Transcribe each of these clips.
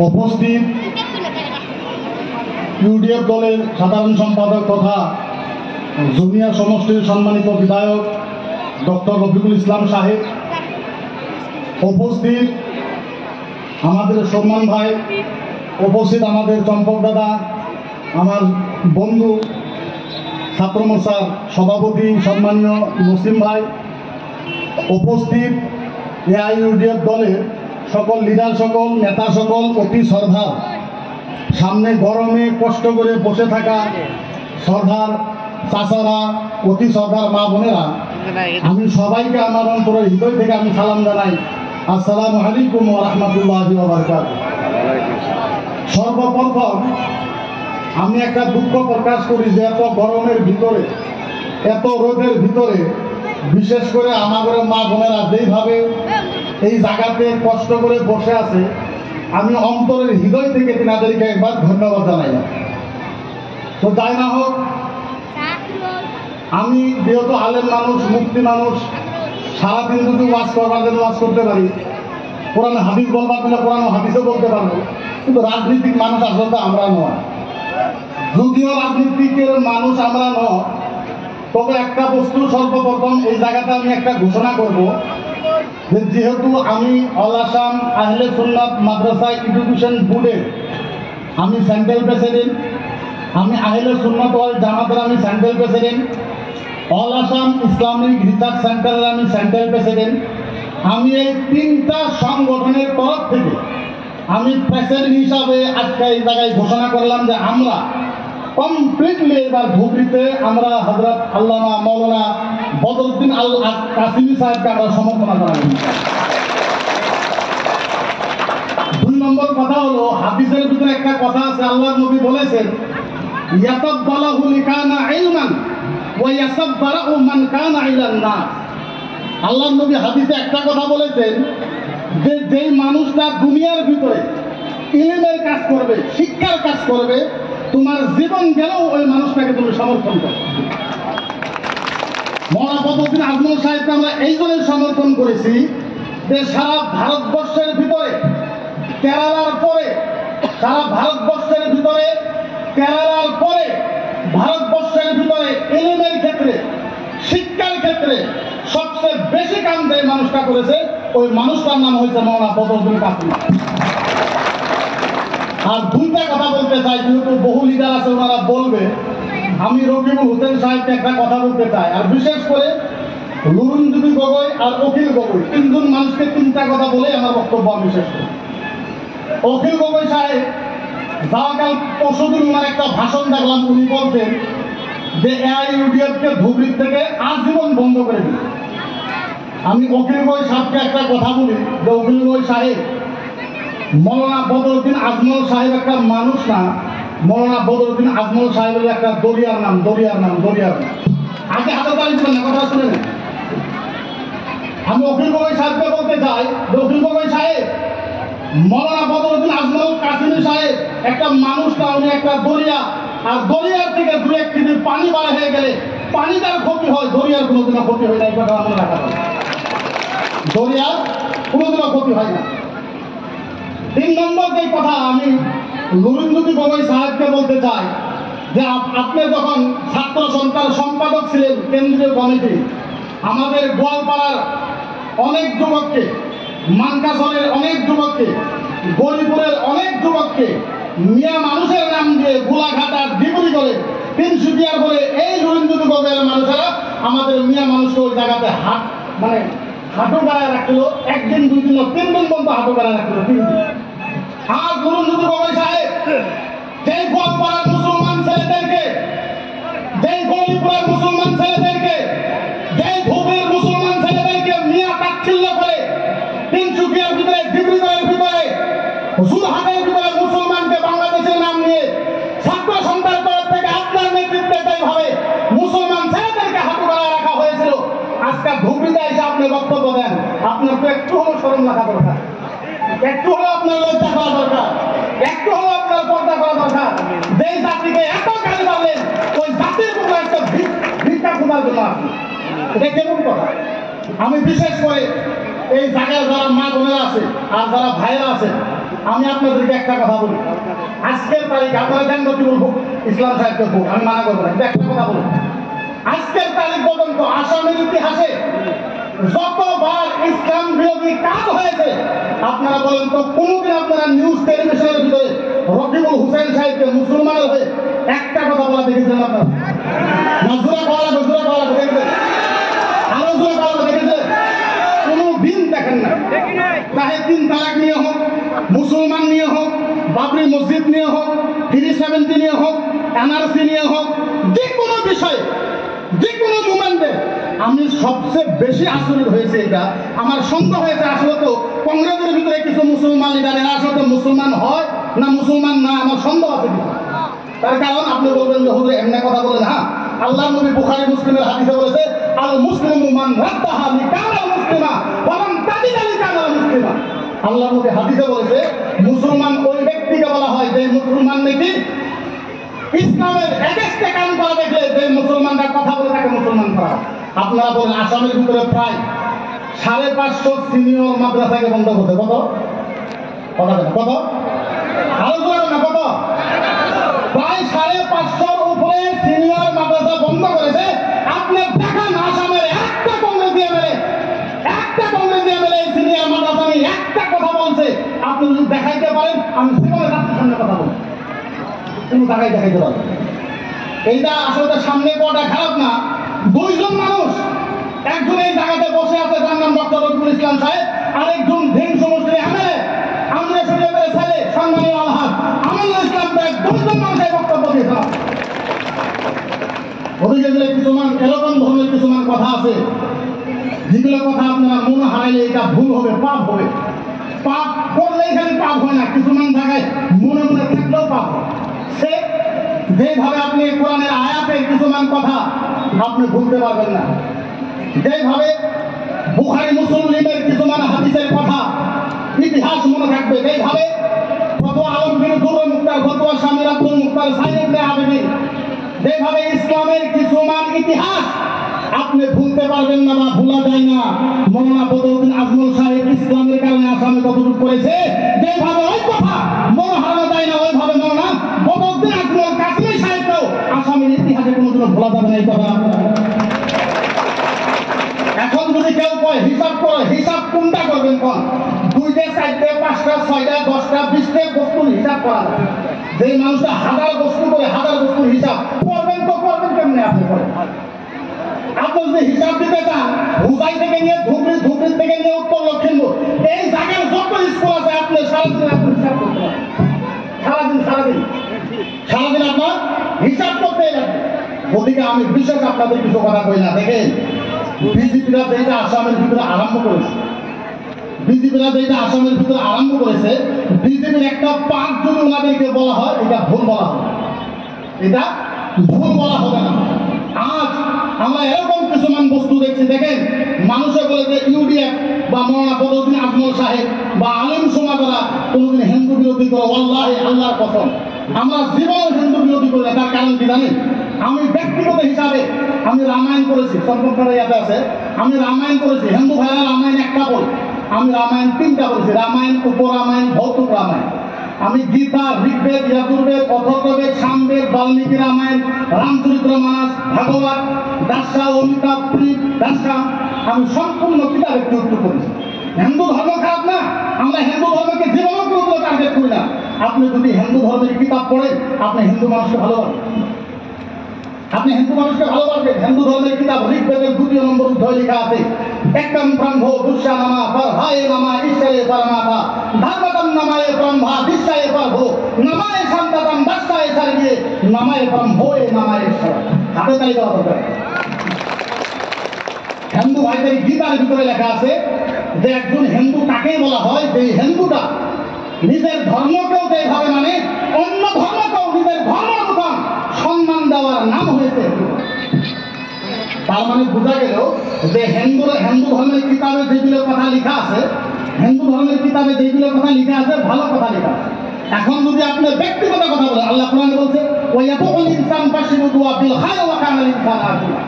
উপস্থিত ইউডিএফ দলের সাধারণ সম্পাদক তথা জুনিয়র সমষ্টির সম্মানিত বিধায়ক ডক্টর রফিকুল ইসলাম সাহেব, উপস্থিত আমাদের সম্মান ভাই, উপস্থিত আমাদের চম্পক দাদা, আমার বন্ধু ছাত্র মোর্চার সভাপতি সম্মানীয় মুসলিম ভাই, উপস্থিত এআইইউডিএফ দলের সকল লিডার, সকল নেতা, সকল অতি সর্দার, সামনে গরমে কষ্ট করে বসে থাকা সর্দার চাচারা, অতি সর্দার মা বোনেরা, আমি সবাইকে আমার অন্তরের হৃদয় থেকে আমি সালাম জানাই। আসসালামু আলাইকুম ওয়া রাহমাতুল্লাহি ওয়া বারাকাতুহু। সর্বপ্রথম আমি একটা দুঃখ প্রকাশ করি যে এত গরমের ভিতরে, এত রোদের ভিতরে, বিশেষ করে আমাদের মা বোনেরা যেইভাবে এই জায়গাতে কষ্ট করে বসে আছে, আমি অন্তরের হৃদয় থেকে তিনাদেরকে একবার ধন্যবাদ জানাই। তো যাই না হোক, আমি যেহেতু আলেম মানুষ, মুক্তি মানুষ, সারাদিন যদি ওয়াজ করবার জন্য ওয়াজ করতে পারি, কোরআন হাদিস বলবার জন্য কোরআন হাদিসও বলতে পারবো, কিন্তু রাজনীতিক মানুষ আসলে আমরা নয়। যদিও রাজনীতিকের মানুষ আমরা নয়, তবে একটা বস্তু সর্বপ্রথম এই জায়গাতে আমি একটা ঘোষণা করব যে যেহেতু আমি অল আসাম আহলে সুন্নাত মাদ্রাসা এডুকেশন বোর্ডের আমি সেন্ট্রাল প্রেসিডেন্ট, আমি আহলে সুন্নাত ওয়াল জামাতের আমি central president, all Assam Islamic research সেন্টারের আমি সেন্ট্রাল প্রেসিডেন্ট, আমি এই তিনটা সংগঠনের তরফ থেকে আমি প্রেসিডেন্ট হিসাবে আজকে এই জায়গায় ঘোষণা করলাম যে আমরা কমপ্লিটলি এবার ধুবড়িতে আমরা হযরত আল্লামা মাওলানা বদরউদ্দিন আল কাসিমি সাহেবকে আমরা সমর্থন জানাই। 2 নম্বর কথা হলো, হাদিসের ভিতরে একটা কথা আছে, আল্লাহর নবী বলেছেন ইয়াতাবালাহু লিকানা ইলমান ওয়া ইয়াসাববারু মান কানা ইলান নাস। আল্লাহর নবী হাদিসে একটা কথা বলেছেন যে যেই মানুষটা দুনিয়ার ভিতরে ইলমের কাজ করবে, শিক্ষার কাজ করবে, তোমার জীবন গেলেও ওই মানুষটাকে তুমি সমর্থন করো। মৌলানা বদরউদ্দিন আজমল সাহেবকে আমরা এই জন্য সমর্থন করেছি যে সারা ভারতবর্ষের ভিতরে কেরালার পরে, সারা ভারতবর্ষের ভিতরে কেরালার পরে ভারতবর্ষের ভিতরে ইলমের ক্ষেত্রে, শিক্ষার ক্ষেত্রে সবচেয়ে বেশি কাম যে মানুষটা করেছে, ওই মানুষটার নাম হয়েছে মৌলানা বদরউদ্দিন কাসিমি। আর 2টা কথা বলতে চাই, যেহেতু বহু লিডার আছে ওনারা বলবে, আমি রকিবুল হোসেন সাহেবকে একটা কথা বলতে চাই। আর বিশেষ করে লুরুনজুবি গগৈ আর অখিল গগৈ, 3 জন মানুষকে 3টা কথা বলে আমার বক্তব্য আমি শেষ করি। অখিল গগৈ সাহেব যাওয়াকাল পরশুদিন ওনার একটা ভাষণ দেখলাম, উনি বলছেন যে এআইইউডিএফকে ধুবড়ি থেকে আজীবন বন্ধ করে দিন। আমি অখিল গগৈ সাহেবকে একটা কথা বলি যে অখিল গগৈ সাহেব, মৌলানা বদরউদ্দিন আজমল সাহেব একটা মানুষ না, মৌলানা বদরউদ্দিন আজমল সাহেবের একটা দরিয়ার নাম, দরিয়ার নাম, দরিয়ার নাম। আগে হাতে তালি দিবেন না, কথা শুনে নেন। আমি অখিল গগৈ সাহেবকে বলতে চাই যে অখিল গগৈ সাহেব, মৌলানা বদরউদ্দিন আজমল কাসিমি সাহেব একটা মানুষ না, উনি একটা দরিয়া। আর দরিয়ার থেকে 2-1 কেজি পানি বার হয়ে গেলে পানিটার ক্ষতি হয়, দরিয়ার কোনোদিনও ক্ষতি হয় না। এই কথা মনে রাখা যায়, দরিয়ার কোনোদিনও ক্ষতি হয় না। 3 নম্বর যে কথা আমি লুরুনজুবি গগৈ সাহেবকে বলতে চাই যে আপনি যখন ছাত্র সন্তান সম্পাদক ছিলেন কেন্দ্রীয় কমিটি, আমাদের গোয়ালপাড়ার অনেক যুবককে, মানকাসরের অনেক যুবককে, গরিপুরের অনেক যুবককে মিয়া মানুষের নাম দিয়ে গোলাঘাটার ডিগুরি করে 300 বলে এই লুরুনজুবি গগৈয়ের মানুষেরা আমাদের মিয়া মানুষকে ওই জায়গাতে হাঁটু গাড়ায় রাখছিল। 1 দিন 2 দিন 3 দিন পর্যন্ত হাঁটু গাড়ায় রাখছিল, 3 দিন। আর লুরুনজুবি গগৈ সাহেব যেই গোয়ালপাড়ার মুসলমান ছেলেদেরকে, যেই গরিপুরের মুসলমান ছেলেদেরকে, যেই ধুবড়ির মুসলমান ছেলেদেরকে মিয়া তাচ্ছিল্য করে 300 ভিতরে, ডিগ্রিগড়ের ভিতরে, জুরহাটের ভিতরে মুসলমানকে বাংলাদেশের নাম নিয়ে ছাত্র সন্তানের তরফ থেকে আপনার নেতৃত্বে যেভাবে মুসলমান ছেলেদেরকে হাঁটু গাড়ায় রাখা হয়েছিল, আজকে ধুবড়িতে এসে আপনি বক্তব্য দেন, আপনার তো একটু হলো শরম রাখা দরকার, একটু হলো আপনার লজ্জা করা দরকার, একটু হলো আপনার পর্দা করা দরকার। যেই জাতিকে এত গালি মারলেন, ওই জাতির উপর একটা ভিক্ষা খোঁজার জন্য আপনি, এটা কেমন কথা? আমি বিশেষ করে এই জায়গায় যারা মা বোনেরা আছে আর যারা ভাইরা আছে, আমি আপনাদেরকে একটা কথা বলি, আজকের তারিখ আপনারা জানেন রকিবুল ইসলাম সাহেবকে ভোট আমি মানা করবো না, কিন্তু একটা কথা বলি, আজকের তারিখ পর্যন্ত আসামের ইতিহাসে যতবার ইসলাম বিরোধী কাজ হয়েছে আপনারা বলেন তো, কোনদিন আপনারা নিউজ টেলিভিশনের ভিতরে রকিবুল হুসেন সাহেবকে মুসলমানের হয়ে একটা কথা বলা দেখেছেন? আপনারা নজরা বলা দেখেছেন? আরো জোরে বলা দেখেছেন? কোনো দিন দেখেন না। চাহে 3 তালাক নিয়ে হোক, মুসলমান নিয়ে হোক, বাবরি মসজিদ নিয়ে হোক, 370 নিয়ে হোক, এনআরসি নিয়ে হোক, যে কোনো বিষয়ে যে কোনো মুভমেন্টে আমি সবচেয়ে বেশি আচরিত হয়েছে। এটা আমার সন্দেহ হয়েছে আসলে তো কংগ্রেসের ভিতরে কিছু মুসলমান লিডার এরা আসলে মুসলমান হয় না মুসলমান না, আমার সন্দেহ আছে কিছু। তার কারণ আপনি বলবেন যে হুজুর এমনি কথা বলেন, হ্যাঁ আল্লাহর নবী বুখারী মুসলিমের হাদিসে বলেছে আল মুসলিমু মান রাদ্দাহা লিকানা মুসলিমা ওয়া মান তাবিদা লিকানা মুসলিমা। আল্লাহর নবী হাদিসে বলেছে মুসলমান ওই ব্যক্তিকে বলা হয় যে মুসলমান নাকি ইসলামের এগেইনস্টে কাজ করা দেখলে যে মুসলমানরা কথা বলে তাকে মুসলমান করা। আপনারা বলেন আসামের ভিতরে প্রায় 550 সিনিয়র মাদ্রাসাকে বন্ধ করতে কত কত আলোচনা না কত প্রায় 550 উপরে সিনিয়র মাদ্রাসা বন্ধ করেছে। আপনি দেখান আসামের একটা কংগ্রেসি এমএলএ সিনিয়র মাদ্রাসা নিয়ে একটা কথা বলছে, আপনি যদি দেখাইতে পারেন আমি জীবনে রাত্রের সামনে কথা বলবো, কোনো জায়গায় দেখাইতে পারবেন। এইটা আসলে সামনে পড়াটা খারাপ না। 2 জন মানুষ, একজন এই জায়গাতে বসে আছে যার নাম ডক্টর রকিবুল ইসলাম সাহেব, আরেকজন ভিন সমষ্টির এমএলএ আমরা শরীয়তের ছেলে সম্মানীয় আলহাজ আমানুল ইসলাম সাহেব, 2 জন মানুষের বক্তব্য দিয়েছিলাম। ওদিকে গেলে কিছুমান এরকম ধরনের কিছুমান কথা আছে যেগুলো কথা আপনারা মনে হারাইলে এটা ভুল হবে, পাপ হবে। পাপ করলে এখানে পাপ হয় না, কিছুমান জায়গায় মনে মনে থাকলেও পাপ হয়। সে যেভাবে আপনি কোরআনের আয়াতের কিছুমান কথা আপনি ভুলতে পারবেন না, যেভাবে বুখারী মুসলিমের কিছুমান হাদিসের কথা ইতিহাস মনে থাকবে, যেভাবে ফতোয়া আলমগীর দুরুল মুখতার, ফতোয়া শামীর আব্দুল মুখতার, সাইদ ইবনে আবিদিন, যেভাবে ইসলামের কিছুমান ইতিহাস আপনি ভুলতে পারবেন না বা ভুলা যায় না। মৌলানা বদরউদ্দিন আজমল সাহেব ইসলামের কারণে আসামে কতটুকু করেছে, যেভাবে ওই কথা মনে হারানো যায় না, ওইভাবে মৌলানা বদরউদ্দিন আজমল কাসিমি সাহেবকেও আসামের ইতিহাসে কোনোদিনও ভোলা যাবে না এই কথা। এখন যদি কেউ কয় হিসাব করে, হিসাব কোনটা করবেন? কোন 2টা 4টা 5টা 6টা 10টা 20টা বস্তুর হিসাব করা যায়। যে মানুষটা 1000 বস্তু করে 1000 বস্তুর হিসাব করবেন তো করবেন কেমনে? আপনি করেন। আপনি যদি হিসাব দিতে চান হুজাই থেকে নিয়ে ধুবড়ি, ধুবড়ি থেকে নিয়ে উত্তর লক্ষিমপুর, এই জায়গার যত স্কুল আছে আপনি সারাদিন আপনি হিসাব করতে পারেন। সারাদিন আপনার হিসাব করতে লাগবে। ওদিকে আমি বিশেষ আপনাদের কিছু কথা কই না। দেখেন বিজেপিরা যেটা আসামের ভিতরে আরম্ভ করেছে, বিজেপির একটা পাঁচ যদি ওনাদেরকে বলা হয় এটা ভুল বলা হবে, এটা ভুল বলা হবে না। আজ আমরা এরকম কিছুমান বস্তু দেখছি, দেখেন মানুষে বলে যে ইউডিএফ বা মৌলানা বদরউদ্দিন আজমল সাহেব বা আলেম সমাজরা কোনোদিন হিন্দু বিরোধী করে, ওয়াল্লাহি আল্লাহর কসম আমরা জীবন হিন্দু বিরোধী করি না। তার কারণ কি জানেন? আমি ব্যক্তিগত হিসাবে আমি রামায়ণ করেছি, সর্বকার ইয়াতে আছে, আমি রামায়ণ করেছি। হিন্দু ভাইরা রামায়ণ একটা বই, আমি রামায়ণ 3টা বলেছি, রামায়ণ, উপরামায়ণ, ভৌতিক রামায়ণ। আমি গীতা, ঋগ্বেদ, যজুর্বেদ, অথর্ববেদ, সামবেদ, বাল্মীকি রামায়ণ, রামচরিত্র মানস, ভাগবত, দাসা, অমিতাভ, দাসা, আমি সম্পূর্ণ কিতাব একটু করেছি। হিন্দু ধর্ম খারাপ না, আমরা হিন্দু ধর্মকে জীবনও কোনো টার্গেট করি না। আপনি যদি হিন্দু ধর্মের কিতাব পড়েন আপনি হিন্দু মানুষকে ভালোবাসেন, হিন্দু ধর্মের কিতাব ঋগ্বেদের 2 নম্বর অধ্যায় লেখা আছে একম ব্রহ্ম দুষ্যা নামা পরহায়ে নামা ঈশ্বরে পরমাতা ধর্মতম নামায়ে ব্রহ্মা বিশ্বায়ে প্রভু নামায়ে শান্ততম দস্তায়ে সর্গে নামায়ে ব্রহ্মোয়ে নামায়ে ঈশ্বর। হাতে তালি দেওয়া দরকার। হিন্দু ভাইদের গীতার ভিতরে লেখা আছে যে একজন হিন্দু তাকেই বলা হয় যে হিন্দুটা নিজের ধর্মকেও যেভাবে মানে অন্য ধর্মকেও নিজের ধর্মের মতন সম্মান দেওয়ার নাম হয়েছে। তার মানে বোঝা গেল যে হিন্দু ধর্মের কিতাবে যেগুলো কথা লেখা আছে, ভালো কথা লেখা আছে। এখন যদি আপনি ব্যক্তিগত কথা বলেন, আল্লাহ কোরআনে বলছে ওয়ায়াতুল ইনসান বাশিরু দুআ বিল খায়র ওয়া কানা লিল ইনসান আযীমা।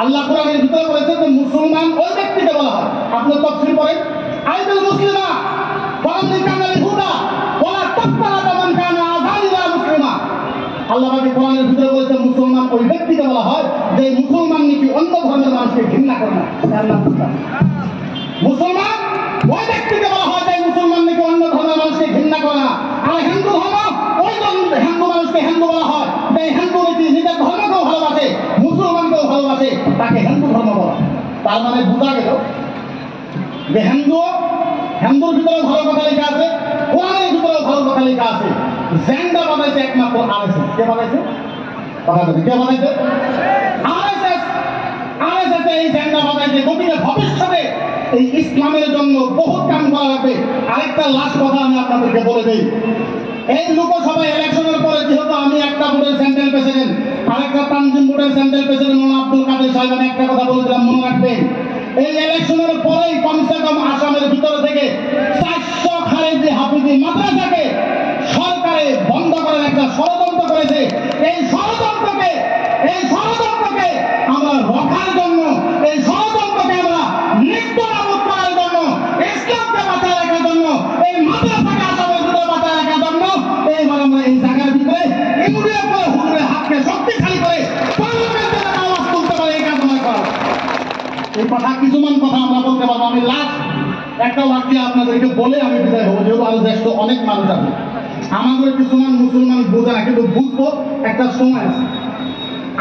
আল্লাহ কোরআনের ভিতরে বলেছে যে মুসলমান ওই ব্যক্তিকে বলা হয়। আপনি তাফসীর পড়েন, আইদুল মুসলিমা ওয়ালাম কানাল হুদা ওয়ালা তাকতারা মান কানা আযালিলা মুসলিমা। আল্লাহ পাক কোরআনের ভিতরে বলেছে মুসলমান ওই ব্যক্তিকে বলা হয় যে মুসলমান নাকি অন্য ধর্মের মানুষকে ঘৃণা করে না। মুসলমান ওই ব্যক্তিকে বলা হয় যে মুসলমান নাকি অন্য ধর্মের মানুষকে ঘৃণা করে না। আর হিন্দু ধর্ম ওই হিন্দু মানুষকে হিন্দু বলা হয় যে হিন্দু নাকি নিজের ধর্মকেও ভালোবাসে, মুসলমানকেও ভালোবাসে, তাকে হিন্দু ধর্ম বলা। তার মানে বোঝা গেল যে হিন্দুর ভিতরে ভালো কথা লেখা আছে, কোরআনের ভিতরে ভালো কথা লেখা আছে। ঝ্যান্ডা বানাইছে একমাত্র আরএসএস। কে বানাইছে? কে বানাইছে? আরএসএস এই ঝ্যান্ডা বানাইছে। গতিকে ভবিষ্যতে এই ইসলামের জন্য বহুত কাম করা হবে। আরেকটা লাস্ট কথা আমি আপনাদেরকে বলে দিই, এই লোকসভা ইলেকশনের পরে যেহেতু আমি একটা বোর্ডের সেন্ট্রাল প্রেসিডেন্ট, আরেকটা তানজিম বোর্ডের সেন্ট্রাল প্রেসিডেন্ট মৌলানা আব্দুল কাদের সাহেব, আমি একটা কথা বলেছিলাম, মনে রাখবেন, এই ইলেকশনের পরেই কমসে কম আসামের ভিতর থেকে 400 খারেজি হাফিজি মাদ্রাসাকে সরকারে বন্ধ করার একটা ষড়যন্ত্র করেছে। এই ষড়যন্ত্রকে আমরা রক্ষার জন্য, এই ষড়যন্ত্রকে আমরা নিত্যনাবুদ করার জন্য, ইসলামকে বাঁচায় রাখার জন্য, এই মাদ্রাসাকে আসামের ভিতরে বাঁচায় রাখার জন্য এইবার আমরা এই জায়গার ভিতরে ইউনিয়ন করে হুজুরের হাতকে শক্তিশালী করে পার্লামেন্টে আওয়াজ তুলতে পারে, এই কাজ আমরা করা। এই কথা কিছুমান কথা আমরা বলতে পারবো। আমি লাস্ট একটা বাক্য আপনাদেরকে বলে আমি বিদায় হবো, যেহেতু আরো দেশ অনেক মানুষ আছে। আমাদের কিছুমান মুসলমান বোঝে না, কিন্তু বুঝবো একটা সময় আছে।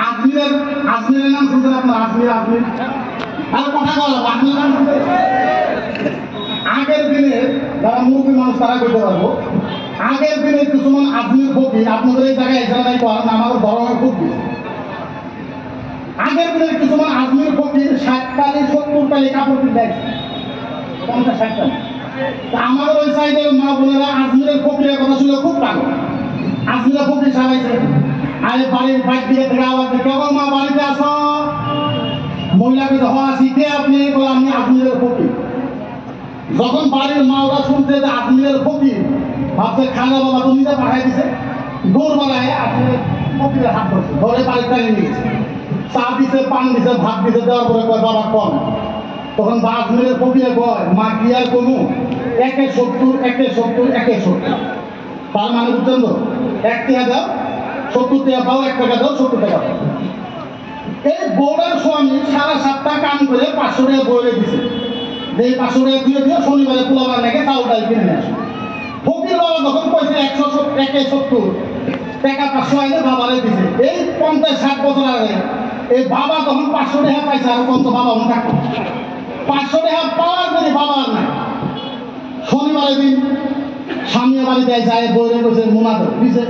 আজমিরের নাম শুনছেন আপনার? আজমির আর কথা বলা আজমির নাম শুনছেন? আগের দিনে যারা মুরব্বী মানুষ তারা করতে পারবো। আগের দিনে কিছুমান আজমির ফকির আপনাদের এই জায়গায় এখানে নাই করেন, আমাদের ধরনের খুব বেশি। আগের দিনের কিছুমান আজমির ফকির 60 টালি 70 টালি কাপড় কিনে 50-60 টালি। আমাদের ওই সাইডের মা বোনেরা আজমিরের ফকিরের কথা শুনে খুব পাগল। আজমিরের ফকির সারাইছে, আরে বাড়ির বাইক দিয়ে থেকে আওয়াজ কেবল মা বাড়িতে আসো, মহিলাকে হওয়া শিখে আপনি বলে আমি আজমিরের ফকির। যখন বাড়ির মা ওরা শুনছে যে আজমিরের ফকির, ভাবছে খানা বাবা তো নিজে পাঠাই দিছে, দৌড় বেলায় আজমিরের ফকিরের হাত ধরছে, ধরে বাড়ির টানি নিয়ে গেছে। চা দিছে, পান দিছে, ভাত দিছে, দেওয়ার পরে কয় বাবা কম। তখন আজমিরের ফকিরে কয় মা কি আর কমু, 170 তার মানে বুঝছেন তো, 1 টাকা দাও 70 টাকা পাও, 1 টাকা দাও 70 টাকা পাও। এই বউয়ের স্বামী সারা সপ্তাহ কাম করে 500 টাকা বইয়ে দিছে, যে 500 টাকা দিয়ে শনিবারে পোলাবার নাকি চাউল ডাল কিনে নিয়ে আসে। ফকির বাবা যখন কইছে 170 টাকা 500 আইনে বাবারে দিছে। এই 50-60 বছর আগে এই বাবা তখন 500 টাকা পাইছে, আর কত বাবা অন্য থাকতো 500 টাকা পাওয়ার যদি বাবার নাই। শনিবারের দিন স্বামী বাড়িতে যায়, বইরে কইছে মোনা দাও দিছে,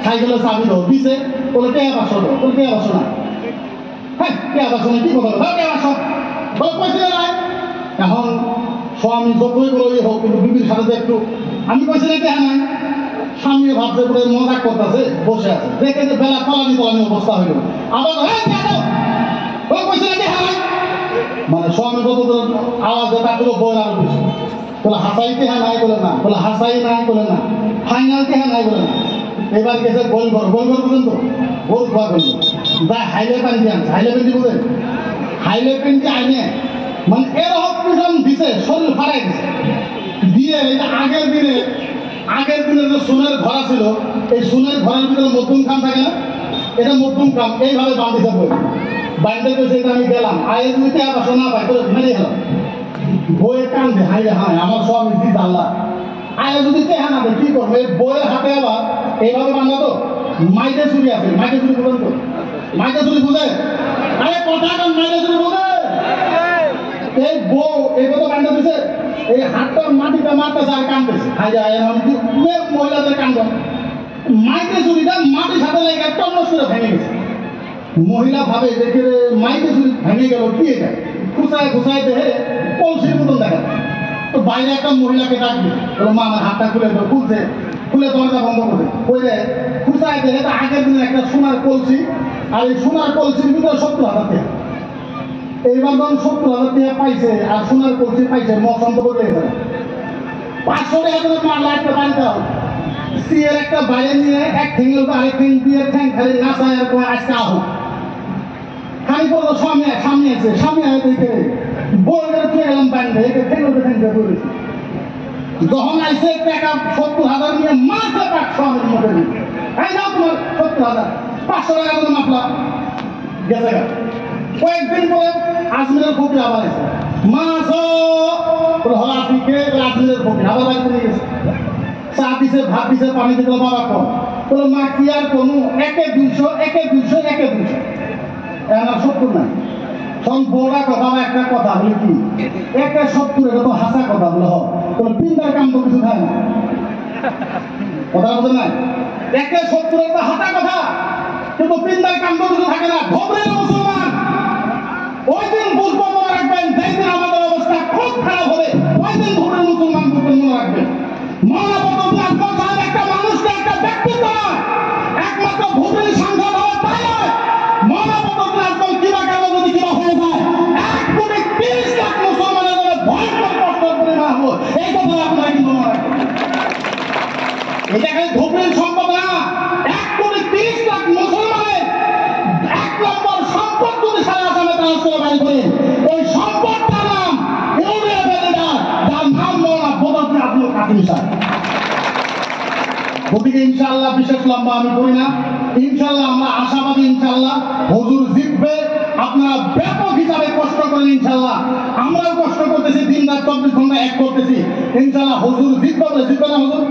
সাইকেলের চাবি দাও দিছে, বলে কে 500 দাও, বলে কে 500 না, হ্যাঁ কে 500 না, কি কথা বলো কে 500 বলে কইছিল না। এখন স্বামী যতই বড়ই হোক, কিন্তু বিবির সাথে একটু আমি কইছি না কে নাই, স্বামী ভাবছে পুরো মজাক করতেছে, বসে আছে, দেখে যে বেলা তলানি অবস্থা হইল, আবার কইছি না কে নাই, মানে স্বামী কত আওয়াজ দেয় তাকে বইয়ের আরো বেশি, বলে হাসাইতে হ্যাঁ নাই বলে না, বলে হাসাই নাই বলে না, ফাইনালকে হ্যাঁ নাই বলে না। এবার গেছে গোলঘর বুঝেন তো, গোল খোয়া করলো যা হাইলে পানি দিয়ে আনছে, হাইলে পেন্টি বুঝেন, হাইলে পেন্টি আইনে মানে এরকম পিছন দিছে, শরীর ফাড়াই দিছে দিয়ে। এটা আগের দিনে যে সোনের ঘরা ছিল, এই সোনের ঘরের ভিতরে মধ্যম খাম থাকে না, এটা মধ্যম খাম এইভাবে বাঁধিছে বই বাইন্দে গেছে। এটা আমি গেলাম আয়ের নিতে আবার সোনা পাই করে মেরে গেলাম, বইয়ের কান্দে হাইরে হাই আমার সব দিত আল্লাহ। আয়ে যদি চেহা না কি করবো, এই বইয়ের হাতে আবার এইভাবে বান্ধা তো মাইকে চুরি আছে, মাইকে চুরি বুঝেন তো, মাইকে চুরি বুঝে, আরে কথা কান মাইকে চুরি বুঝে। এই বউ এই কথা বান্ধা দিছে, এই হাতটার মাটিটা মারতেছে আর কান্দতেছে, হাইরে হাই মহিলাদের কান্দ, মাইকে চুরিটা মাটির সাথে লেগে টন্নস করে ভেঙে গেছে। মহিলা ভাবে দেখে মাইকে চুরি ভেঙে গেল, কি এটা খুঁচায় দেহে কলসির মতন দেখা। তো বাইরে একটা মহিলাকে ডাকবে, মা আমার হাতটা খুলে দরজা বন্ধ করে কইলে খুঁচায় দেহে আগের দিনের একটা সোনার কলসি, আর এই সোনার কলসির ভিতরে 70,000 টাকা। এইবার যখন 70,000 টাকা পাইছে আর সোনার কলসি পাইছে, মৌসুম তো বদলে গেছে। 500 টাকা করে মার লাগতে বাড়িতে হবে, স্ত্রীর একটা বাইরে নিয়ে এক ঠেঙ্গের উপর আরেক ঠেং দিয়ে ঠ্যাং খালি নাচায় আর আজকে আহ খালি বললো সামনে আছে সামনে দেখে বলে চলে গেলাম ব্যান্ডে একে ঠেলে করেছি যখন আইসে টাকা 70,000 নিয়ে মাসে 500 আমার মুখে দিই এই নাও তোমার 70,000 500 টাকা করে মাপলা গেছে গা কয়েকদিন পরে আজমিরের ফকির আবার এসে মাছ হলা থেকে আজমিরের ফকির আবার বাড়িতে নিয়ে গেছে চা দিছে ভাত দিছে পানি দিতে বাবা কম বলে মা কি আর কোনো 1-200 এনার 70 নাই তখন বড়া কথা একটা কথা বলে কি 1-70 এটা তো হাসা কথা বলে বলে পিন্দার কাম তো কিছু খায় না কথা বলতে নাই 1-70 এটা হাসা কথা কিন্তু পিন্দার কাম তো কিছু থাকে না ধবরের মুসলমান ওই দিন বুঝবো মনে রাখবেন যেই দিন আমাদের অবস্থা খুব খারাপ হবে ওই দিন ধবরের মুসলমান বুঝবেন মনে রাখবেন মৌলানা আজমল সাহেব একটা মানুষকে একটা ব্যক্তিত্ব নয় একমাত্র ভোটের সাংসদ হওয়া তাই নয় মৌলানা আজমল কিবা কেন যদি কিবা হয়ে যায় 1,30,00,000 মুসলমানের জন্য ভয়ঙ্কর কষ্ট পরিমাণ হবো এই কথা আপনারা কিন্তু মনে রাখবেন এটা খালি ধোপের সম্পদ না 1,30,00,000 মুসলমানের 1 নম্বর সম্পদ যদি সারা আসামে ট্রান্সফার বাড়ি করে ওই সম্পদটার নাম ইউরিয়া বেলেদার যার নাম মৌলানা বদরুদ্দিন আব্দুল কাদির সাহেব গতিকে ইনশাআল্লাহ বিশেষ লম্বা আমি করি না ইনশাআল্লাহ আমরা আশাবাদী ইনশাআল্লাহ হুজুর জিতবে আপনারা ব্যাপক হিসাবে কষ্ট করেন ইনশাআল্লাহ আমরাও কষ্ট করতেছি দিন রাত 24 ঘন্টা এক করতেছি ইনশাআল্লাহ হুজুর জিতবে না হুজুর